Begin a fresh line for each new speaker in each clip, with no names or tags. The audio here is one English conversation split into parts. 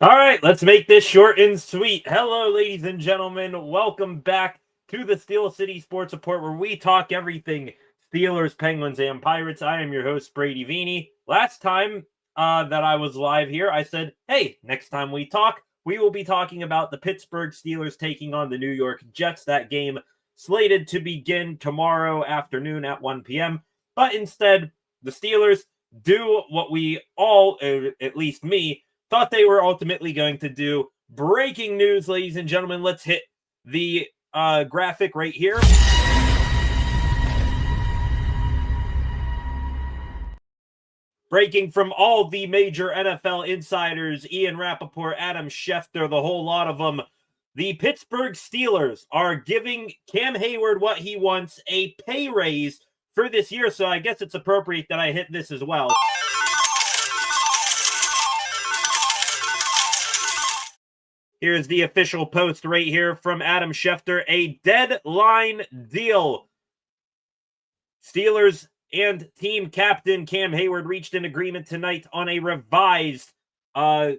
All right, let's make this short and sweet. Hello, ladies and gentlemen. Welcome back to the Steel City Sports Report, where we talk everything Steelers, Penguins, and Pirates. I am your host, Brady Vini. Last time that I was live here, I said, hey, next time we talk, we will be talking about the Pittsburgh Steelers taking on the New York Jets. That game slated to begin tomorrow afternoon at 1 p.m. But instead, the Steelers do what we all, at least me, thought they were ultimately going to do. Breaking news, ladies and gentlemen. Let's hit the graphic right here. Breaking from all the major NFL insiders, Ian Rappaport, Adam Schefter, the whole lot of them. The Pittsburgh Steelers are giving Cam Heyward what he wants, a pay raise for this year. So I guess it's appropriate that I hit this as well. Here's the official post right here from Adam Schefter. A deadline deal. Steelers and team captain Cam Heyward reached an agreement tonight on a revised deal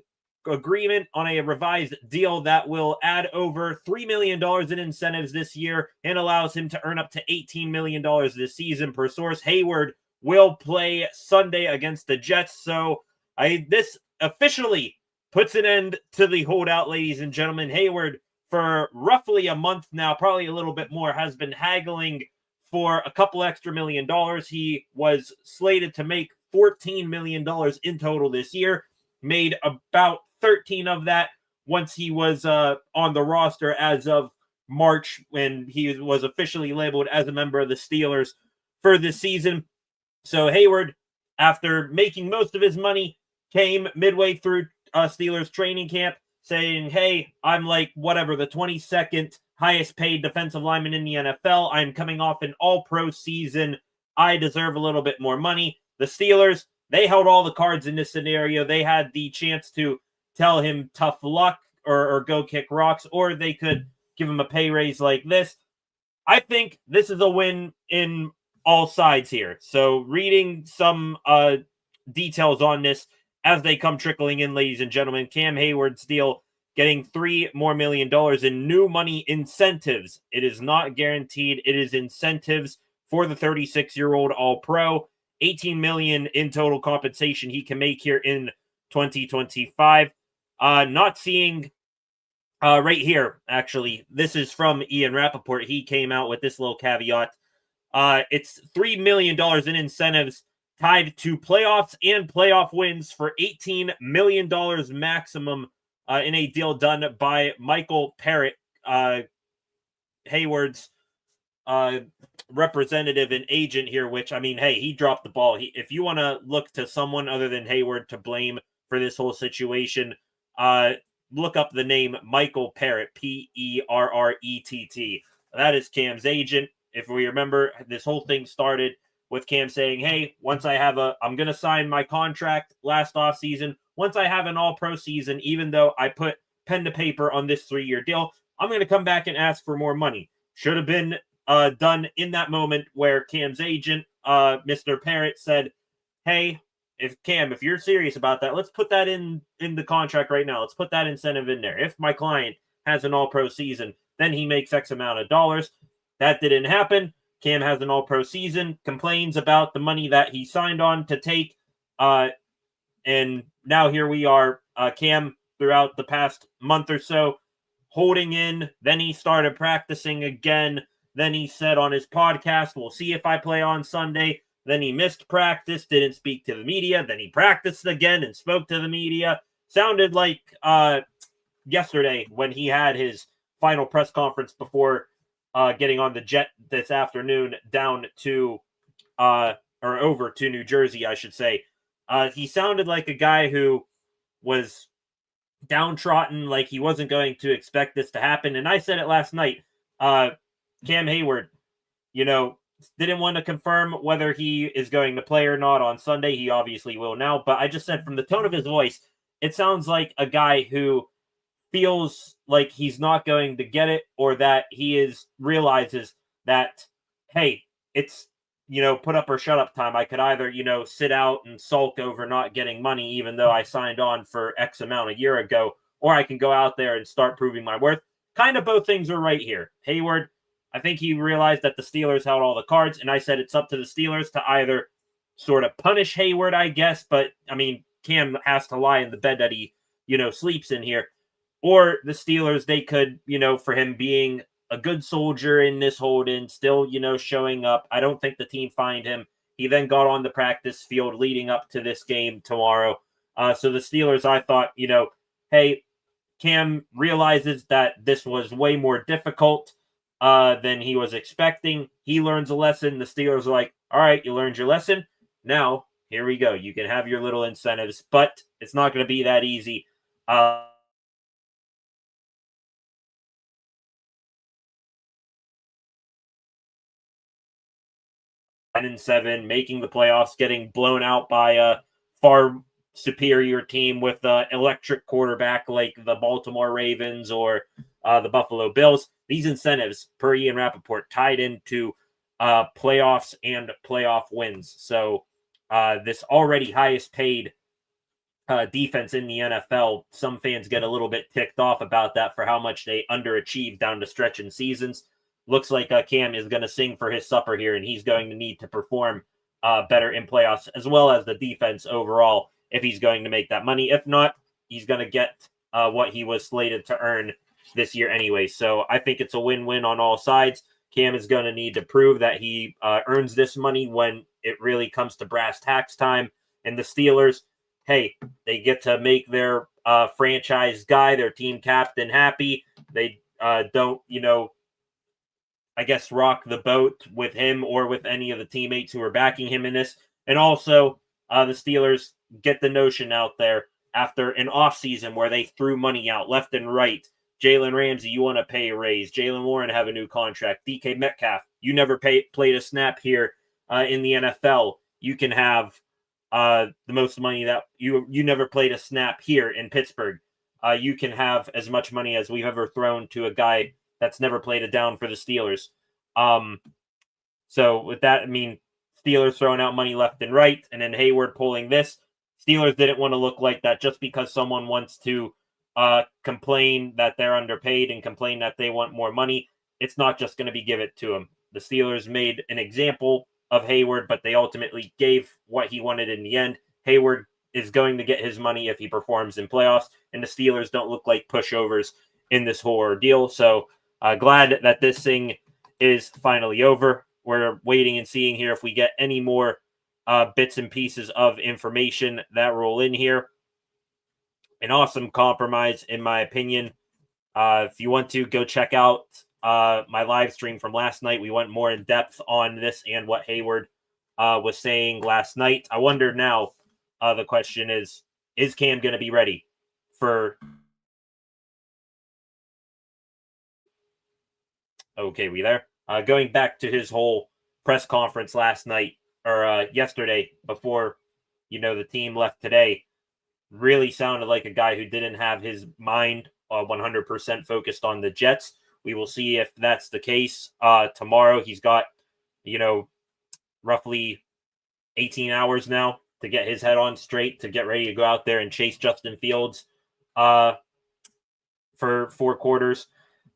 that will add over $3 million in incentives this year and allows him to earn up to $18 million this season. Per source, Heyward will play Sunday against the Jets. So this officially puts an end to the holdout, ladies and gentlemen. Heyward, for roughly a month now, probably a little bit more, has been haggling for a couple extra $1 million. He was slated to make $14 million in total this year, made about 13 of that once he was on the roster as of March, when he was officially labeled as a member of the Steelers for this season. So Heyward, after making most of his money, came midway through Steelers training camp saying, hey, I'm like whatever, the 22nd highest paid defensive lineman in the NFL. I'm coming off an all-pro season. I deserve a little bit more money. The Steelers, they held all the cards in this scenario. They had the chance to tell him tough luck or go kick rocks, or they could give him a pay raise like this. I think this is a win in all sides here. So reading some details on this as they come trickling in, ladies and gentlemen. Cam Heyward's deal getting $3 more million in new money incentives. It is not guaranteed. It is incentives for the 36-year-old All-Pro. $18 million in total compensation he can make here in 2025. Not seeing right here, actually. This is from Ian Rappaport. He came out with this little caveat. It's $3 million in incentives tied to playoffs and playoff wins for $18 million maximum in a deal done by Michael Parrott, Heyward's representative and agent here, which, I mean, hey, he dropped the ball. If you want to look to someone other than Heyward to blame for this whole situation, look up the name Michael Parrott, Perrett. That is Cam's agent. If we remember, this whole thing started with Cam saying, hey, once I have I'm going to sign my contract last offseason. Once I have an all-pro season, even though I put pen to paper on this 3-year deal, I'm going to come back and ask for more money. Should have been done in that moment where Cam's agent, Mr. Parrott, said, hey, if you're serious about that, let's put that in the contract right now. Let's put that incentive in there. If my client has an all-pro season, then he makes X amount of dollars. That didn't happen. Cam has an all-pro season, complains about the money that he signed on to take, and now here we are. Cam, throughout the past month or so, holding in. Then he started practicing again. Then he said on his podcast, we'll see if I play on Sunday. Then he missed practice, didn't speak to the media. Then he practiced again and spoke to the media. Sounded like yesterday when he had his final press conference before getting on the jet this afternoon down to, or over to New Jersey, I should say. He sounded like a guy who was downtrodden, like he wasn't going to expect this to happen. And I said it last night. Cam Heyward, didn't want to confirm whether he is going to play or not on Sunday. He obviously will now. But I just said from the tone of his voice, it sounds like a guy who feels like he's not going to get it, or that he realizes that, hey, it's put up or shut up time. I could either, sit out and sulk over not getting money, even though I signed on for X amount a year ago, or I can go out there and start proving my worth. Kind of both things are right here. Heyward, I think he realized that the Steelers held all the cards, and I said it's up to the Steelers to either sort of punish Heyward, I guess, but I mean, Cam has to lie in the bed that he, sleeps in here, or the Steelers, they could, for him being a good soldier in this hold-in, still, showing up. I don't think the team fined him. He then got on the practice field leading up to this game tomorrow. So the Steelers, I thought, hey, Cam realizes that this was way more difficult than he was expecting. He learns a lesson. The Steelers are like, all right, you learned your lesson. Now, here we go. You can have your little incentives, but it's not going to be that easy. 9-7, making the playoffs, getting blown out by a far superior team with an electric quarterback like the Baltimore Ravens or the Buffalo Bills. These incentives, per Ian Rappaport, tied into playoffs and playoff wins. So this already highest paid defense in the NFL, some fans get a little bit ticked off about that for how much they underachieve down the stretch in seasons. Looks like Cam is going to sing for his supper here, and he's going to need to perform better in playoffs, as well as the defense overall, if he's going to make that money. If not, he's going to get what he was slated to earn this year anyway. So I think it's a win-win on all sides. Cam is going to need to prove that he earns this money when it really comes to brass tacks time. And the Steelers, hey, they get to make their franchise guy, their team captain, happy. They don't, I guess, rock the boat with him or with any of the teammates who are backing him in this. And also, the Steelers get the notion out there after an offseason where they threw money out left and right. Jalen Ramsey, you want to pay a raise. Jalen Warren have a new contract. DK Metcalf, you never played a snap here in the NFL. You can have the most money that you never played a snap here in Pittsburgh. You can have as much money as we've ever thrown to a guy that's never played a down for the Steelers. So with that, I mean, Steelers throwing out money left and right, and then Heyward pulling this. Steelers didn't want to look like that just because someone wants to complain that they're underpaid and complain that they want more money. It's not just going to be give it to them. The Steelers made an example of Heyward, but they ultimately gave what he wanted in the end. Heyward is going to get his money if he performs in playoffs, and the Steelers don't look like pushovers in this whole ordeal. So glad that this thing is finally over. We're waiting and seeing here if we get any more bits and pieces of information that roll in here. An awesome compromise, in my opinion. If you want to, go check out my live stream from last night. We went more in depth on this and what Heyward was saying last night. I wonder now, the question is Cam going to be ready for... Okay, we there? Going back to his whole press conference last night, or yesterday, before, the team left today, really sounded like a guy who didn't have his mind 100% focused on the Jets. We will see if that's the case tomorrow. He's got, roughly 18 hours now to get his head on straight, to get ready to go out there and chase Justin Fields for 4 quarters.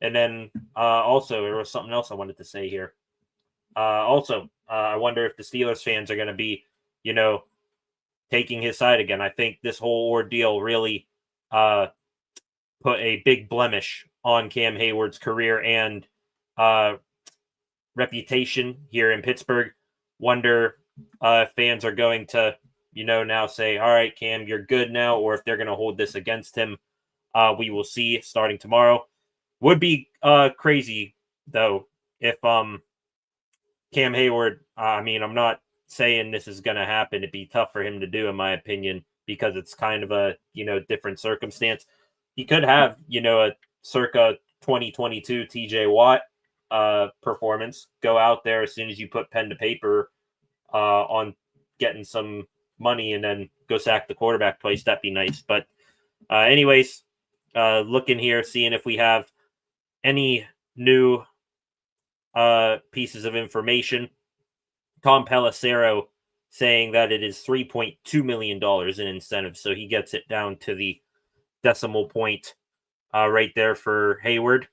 And then also, there was something else I wanted to say here. I wonder if the Steelers fans are going to be, taking his side again. I think this whole ordeal really put a big blemish on Cam Heyward's career and reputation here in Pittsburgh. Wonder if fans are going to, now say, all right, Cam, you're good now, or if they're going to hold this against him. We will see starting tomorrow. Would be crazy, though, if Cam Heyward, I'm not saying this is going to happen. It'd be tough for him to do, in my opinion, because it's kind of a, different circumstance. He could have, a circa 2022 TJ Watt performance, go out there as soon as you put pen to paper on getting some money and then go sack the quarterback twice. That'd be nice. But anyways, looking here, seeing if we have any new pieces of information Tom Pelissero saying that it is $3.2 million in incentives. So he gets it down to the decimal point right there for Heyward.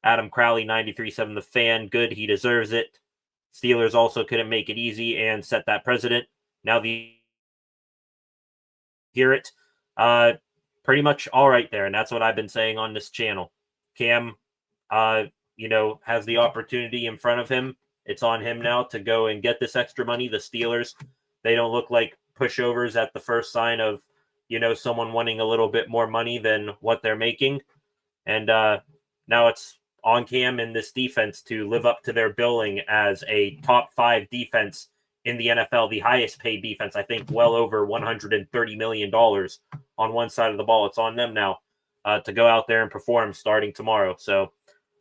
Adam Crowley, 93.7 The Fan. Good. He deserves it. Steelers also couldn't make it easy and set that precedent. Now hear it. Pretty much all right there. And that's what I've been saying on this channel. Cam, has the opportunity in front of him. It's on him now to go and get this extra money. The Steelers, they don't look like pushovers at the first sign of, someone wanting a little bit more money than what they're making. And now it's on Cam and this defense to live up to their billing as a top 5 defense in the NFL, the highest paid defense, I think well over $130 million on one side of the ball. It's on them now to go out there and perform starting tomorrow. So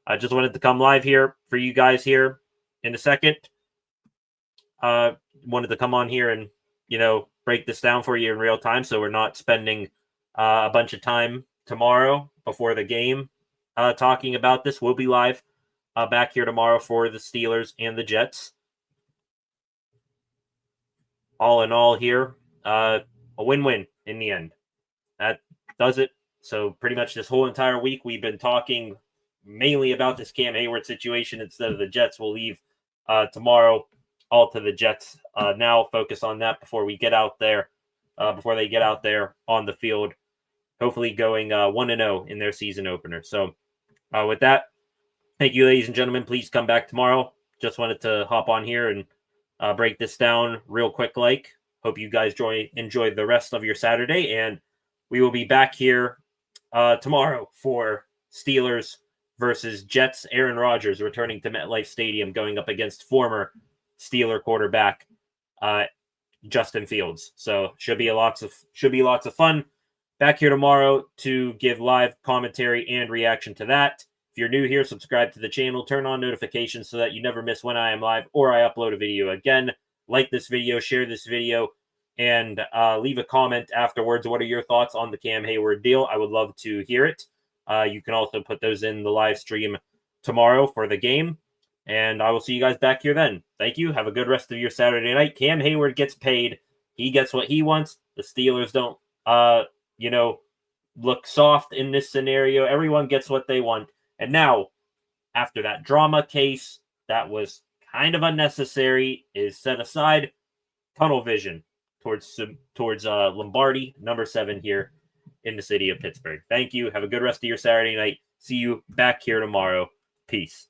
I just wanted to come live here for you guys here in a second. Wanted to come on here and, break this down for you in real time so we're not spending a bunch of time tomorrow before the game talking about this. We'll be live back here tomorrow for the Steelers and the Jets. All in all here, a win-win in the end. That does it. So pretty much this whole entire week we've been talking mainly about this Cam Heyward situation instead of the Jets. We'll leave tomorrow all to the Jets. Now focus on that before we get out there, before they get out there on the field, hopefully going 1-0 in their season opener. So with that, thank you, ladies and gentlemen. Please come back tomorrow. Just wanted to hop on here and break this down real quick. Hope you guys enjoy the rest of your Saturday, and we will be back here tomorrow for Steelers versus Jets. Aaron Rodgers returning to MetLife Stadium, going up against former Steeler quarterback Justin Fields. So should be lots of fun. Back here tomorrow to give live commentary and reaction to that. If you're new here, subscribe to the channel, turn on notifications so that you never miss when I am live or I upload a video. Again, like this video, share this video, and leave a comment afterwards. What are your thoughts on the Cam Heyward deal? I would love to hear it. You can also put those in the live stream tomorrow for the game, and I will see you guys back here then. Thank you. Have a good rest of your Saturday night. Cam Heyward gets paid. He gets what he wants. The Steelers don't, look soft in this scenario. Everyone gets what they want. And now, after that drama case that was kind of unnecessary is set aside, tunnel vision towards Lombardi, number 7 here in the city of Pittsburgh. Thank you. Have a good rest of your Saturday night. See you back here tomorrow. Peace.